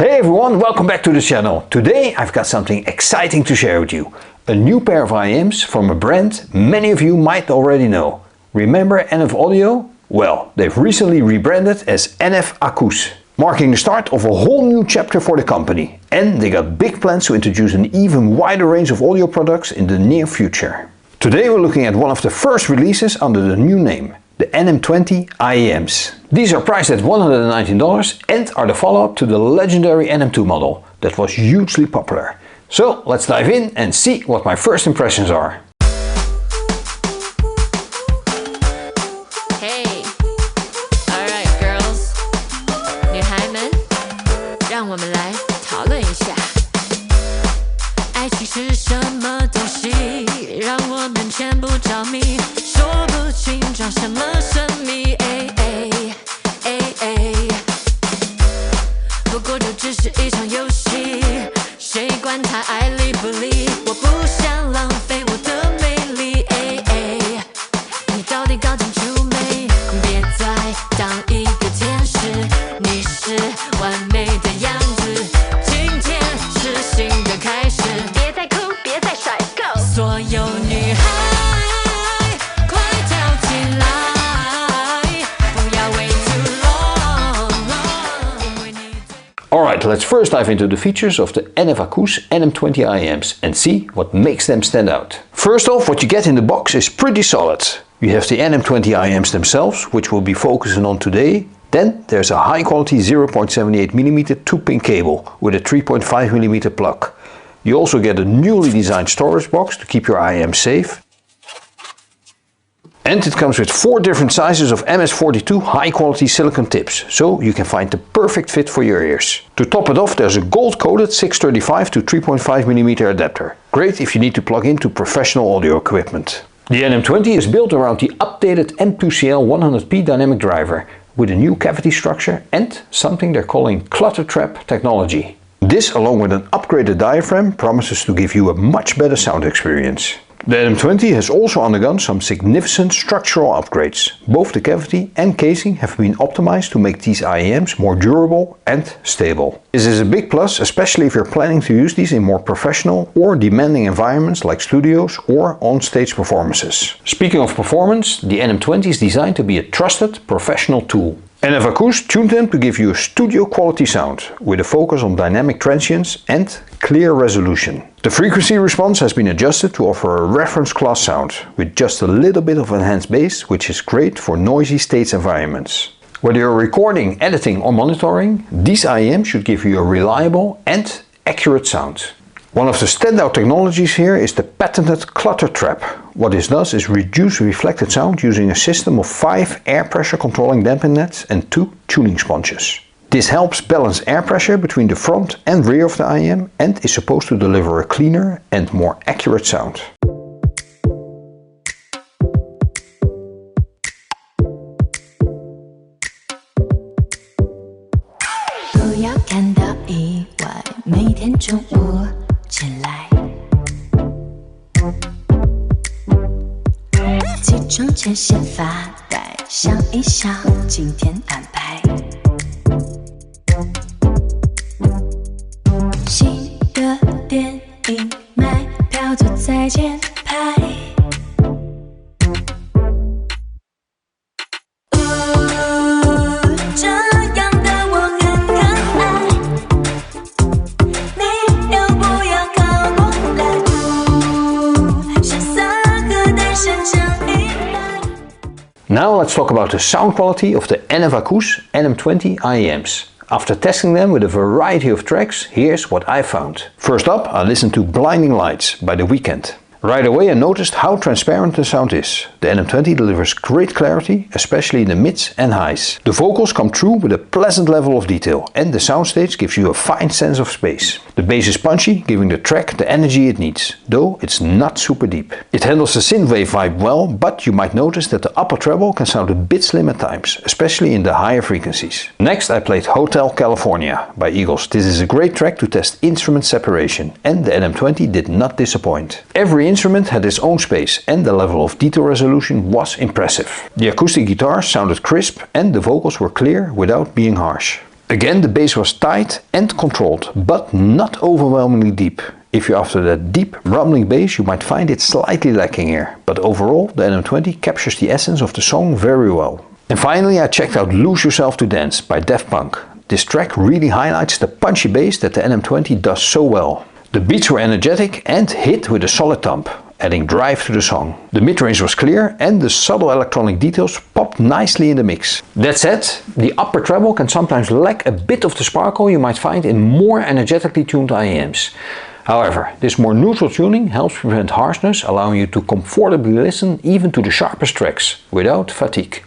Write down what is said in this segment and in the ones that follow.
Hey everyone, welcome back to the channel. Today I've got something exciting to share with you. A new pair of IEMs from a brand many of you might already know. Remember NF Audio? Well, they've recently rebranded as NF ACOUS, marking the start of a whole new chapter for the company. And they got big plans to introduce an even wider range of audio products in the near future. Today we're looking at one of the first releases under the new name, the NM20 IEMs. These are priced at $119 and are the follow-up to the legendary NM2 model that was hugely popular. So let's dive in and see what my first impressions are. Hey, alright girls, 女孩们，让我们来讨论一下，爱情是什么东西，让我们全部着迷，说不清装什么神秘。不过这只是一场游戏，谁管它爱理不理？我不想浪费我的美丽。你到底搞清楚没？别再当一个天使，你是完美的样子。今天是新的开始，别再哭，别再甩狗。所有女孩。 Alright, let's first dive into the features of the NF ACOUS NM20 IEMs and see what makes them stand out. First off, what you get in the box is pretty solid. You have the NM20 IEMs themselves, which we'll be focusing on today. Then there's a high quality 0.78mm 2-pin cable with a 3.5mm plug. You also get a newly designed storage box to keep your IEM safe. And it comes with 4 different sizes of MS42 high quality silicone tips, so you can find the perfect fit for your ears. To top it off, there's a gold coated 635 to 3.5mm adapter. Great if you need to plug into professional audio equipment. The NM20 is built around the updated M2CL 100p dynamic driver with a new cavity structure and something they're calling clutter trap technology. This, along with an upgraded diaphragm, promises to give you a much better sound experience. The NM20 has also undergone some significant structural upgrades. Both the cavity and casing have been optimized to make these IEMs more durable and stable. This is a big plus, especially if you're planning to use these in more professional or demanding environments like studios or on-stage performances. Speaking of performance, the NM20 is designed to be a trusted professional tool. NF ACOUS tuned them to give you a studio quality sound, with a focus on dynamic transients and clear resolution. The frequency response has been adjusted to offer a reference class sound, with just a little bit of enhanced bass, which is great for noisy stage environments. Whether you're recording, editing or monitoring, these IEMs should give you a reliable and accurate sound. One of the standout technologies here is the patented clutter trap. What this does is reduce reflected sound using a system of 5 air pressure controlling damping nets and 2 tuning sponges. This helps balance air pressure between the front and rear of the IEM and is supposed to deliver a cleaner and more accurate sound.前先发呆，想一想今天安排。新的电影买票坐在前排。这样的我很可爱，你要不要靠过来？是色和单身成一。 Now let's talk about the sound quality of the NF ACOUS NM20 IEMs. After testing them with a variety of tracks, here's what I found. First up, I listened to Blinding Lights by The Weeknd. Right away I noticed how transparent the sound is. The NM20 delivers great clarity, especially in the mids and highs. The vocals come through with a pleasant level of detail and the soundstage gives you a fine sense of space. The bass is punchy, giving the track the energy it needs, though it's not super deep. It handles the synthwave vibe well, but you might notice that the upper treble can sound a bit slim at times, especially in the higher frequencies. Next I played Hotel California by Eagles. This is a great track to test instrument separation, and the NM20 did not disappoint. Every instrument had its own space and the level of detail resolution was impressive. The acoustic guitars sounded crisp and the vocals were clear without being harsh. Again, the bass was tight and controlled, but not overwhelmingly deep. If you're after that deep rumbling bass, you might find it slightly lacking here, but overall the NM20 captures the essence of the song very well. And finally I checked out Lose Yourself to Dance by Daft Punk. This track really highlights the punchy bass that the NM20 does so well. The beats were energetic and hit with a solid thump, adding drive to the song. The mid-range was clear and the subtle electronic details popped nicely in the mix. That said, the upper treble can sometimes lack a bit of the sparkle you might find in more energetically tuned IEMs. However, this more neutral tuning helps prevent harshness, allowing you to comfortably listen even to the sharpest tracks, without fatigue.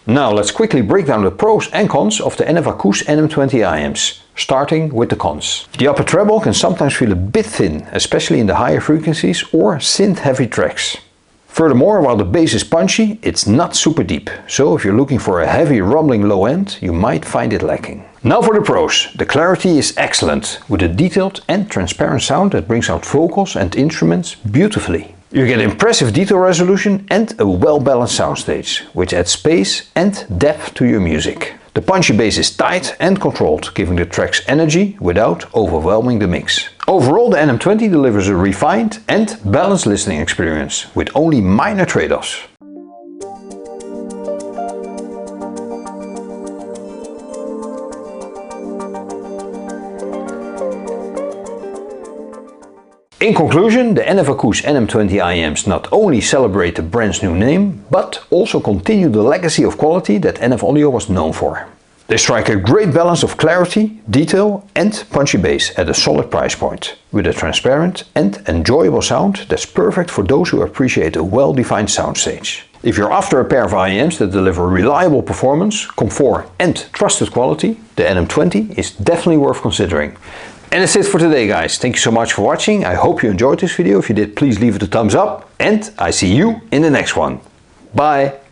Now let's quickly break down the pros and cons of the NF ACOUS NM20 IEMs, starting with the cons. The upper treble can sometimes feel a bit thin, especially in the higher frequencies or synth-heavy tracks. Furthermore, while the bass is punchy, it's not super deep, so if you're looking for a heavy rumbling low end, you might find it lacking. Now for the pros. The clarity is excellent, with a detailed and transparent sound that brings out vocals and instruments beautifully. You get impressive detail resolution and a well-balanced soundstage, which adds space and depth to your music. The punchy bass is tight and controlled, giving the tracks energy without overwhelming the mix. Overall, the NM20 delivers a refined and balanced listening experience, with only minor trade-offs. In conclusion, the NF ACOUS NM20 IEMs not only celebrate the brand's new name, but also continue the legacy of quality that NF Audio was known for. They strike a great balance of clarity, detail and punchy bass at a solid price point, with a transparent and enjoyable sound that's perfect for those who appreciate a well-defined soundstage. If you're after a pair of IEMs that deliver reliable performance, comfort and trusted quality, the NM20 is definitely worth considering. And that's it for today, guys. Thank you so much for watching. I hope you enjoyed this video. If you did, please leave it a thumbs up and I see you in the next one. Bye!